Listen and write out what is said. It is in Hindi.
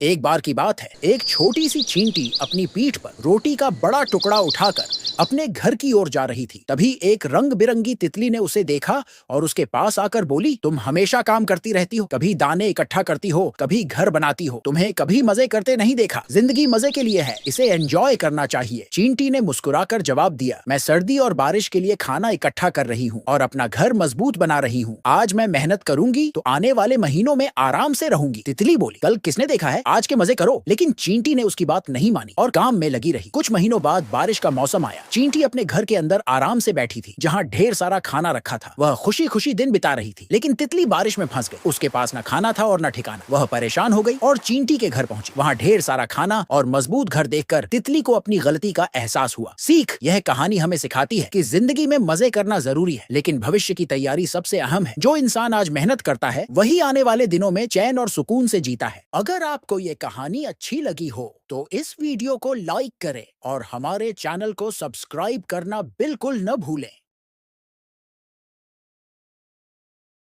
एक बार की बात है, एक छोटी सी चींटी अपनी पीठ पर रोटी का बड़ा टुकड़ा उठाकर अपने घर की ओर जा रही थी। तभी एक रंग बिरंगी तितली ने उसे देखा और उसके पास आकर बोली, तुम हमेशा काम करती रहती हो, कभी दाने इकट्ठा करती हो, कभी घर बनाती हो, तुम्हें कभी मजे करते नहीं देखा। जिंदगी मजे के लिए है, इसे एंजॉय करना चाहिए। चींटी ने मुस्कुराकर जवाब दिया, मैं सर्दी और बारिश के लिए खाना इकट्ठा कर रही हूँ और अपना घर मजबूत बना रही हूँ। आज मैं मेहनत करूंगी तो आने वाले महीनों में आराम से रहूंगी। तितली बोली, कल किसने देखा है, आज के मजे करो। लेकिन चींटी ने उसकी बात नहीं मानी और काम में लगी रही। कुछ महीनों बाद बारिश का मौसम आया। चींटी अपने घर के अंदर आराम से बैठी थी, जहाँ ढेर सारा खाना रखा था। वह खुशी खुशी दिन बिता रही थी। लेकिन तितली बारिश में फंस गई। उसके पास न खाना था और न ठिकाना। वह परेशान हो गई और चींटी के घर पहुंची। वहाँ ढेर सारा खाना और मजबूत घर देखकर तितली को अपनी गलती का एहसास हुआ। सीख, यह कहानी हमें सिखाती है कि जिंदगी में मजे करना जरूरी है, लेकिन भविष्य की तैयारी सबसे अहम है। जो इंसान आज मेहनत करता है, वही आने वाले दिनों में चैन और सुकून से जीता है। अगर आपको ये कहानी अच्छी लगी हो तो इस वीडियो को लाइक करें और हमारे चैनल को सब्सक्राइब करना बिल्कुल न भूलें।